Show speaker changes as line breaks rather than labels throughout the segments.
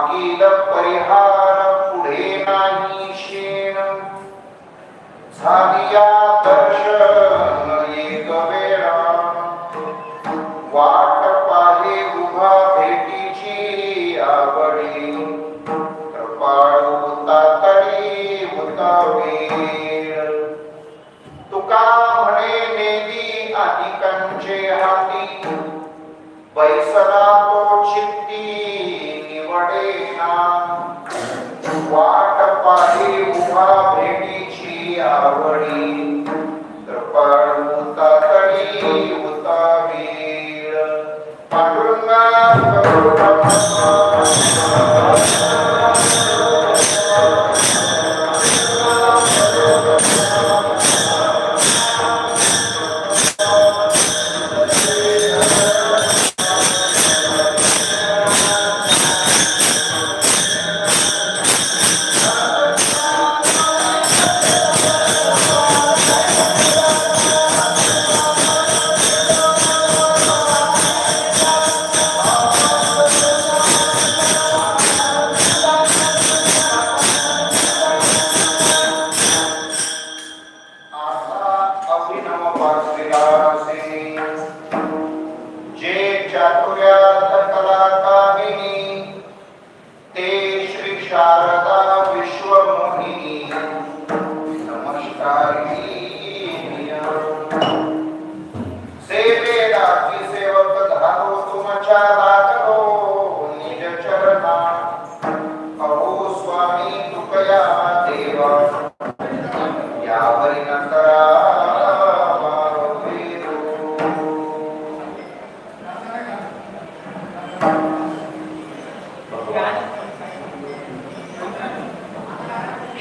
मागील परिहार पुढे नाही शेण झालिया दर्शन एक वेळा वाट पाहे उभा भेटीची आवडी कृपाळू तातडी उतावेळ तुका म्हणे नेदी अधिकांचे हाती बैसला तो चित्ती निवडेना वाट पाहे उभा भेटीची आवडी कृपाळू तातडी उतावेळ पांडुरंगा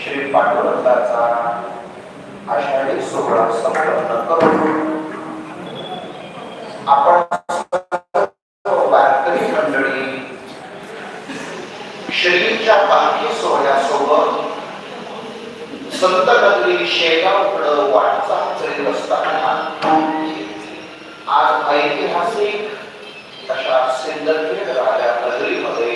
श्री पांडुरंगाचा आषाढी सोहळा संपन्न करून आपण वारकरी मंडळी श्रींच्या पालखी सोहळ्यासोबत संत नगरी शेगावकडे वाटचाल करीत असताना आज ऐतिहासिक अशा सिंदखेड राजा नगरीमध्ये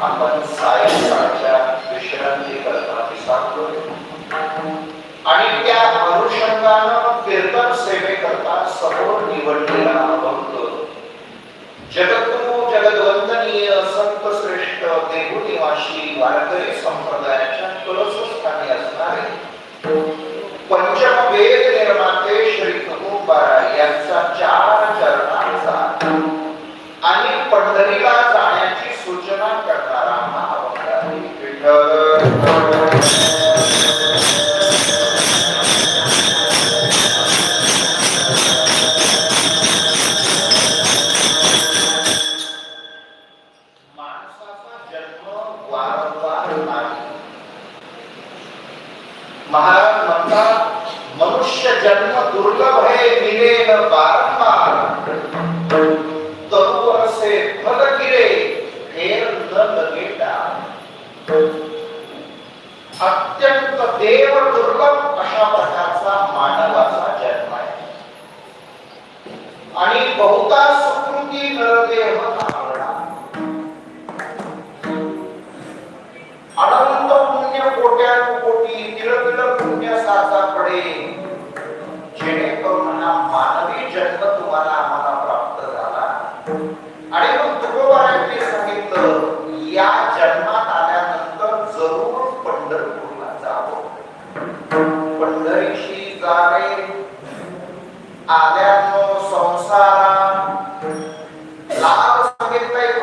आपण सायंकाळच्या विश्रांती करता दिसतो आणि त्या अनुषंगानं कीर्तन सेवेकरता समोर निवडलेला भक्त जगद्गुरु जगद्वंदनीय संत श्रेष्ठ देहूनिवासी वारकरी संप्रदायाच्या कलशस्थानी असणारे पंचम वेद निर्माते श्री तुकोबारा यांचा 4 चरणांचा आणि पंढरीला जाण्याची सूचना करणारा महावंगारी विठ्ठल माणसाचा जन्म वारंवार नाही. महाराज म्हणतात मनुष्य जन्म दुर्लभ है मिलेन वारंवार तरुवर से फल गिरे फेर न लगेटा. अत्यंत देव दुर्लभ अशा प्रकारचा मानवाचा जन्म आहे आणि बहुता सुकृती नरदेह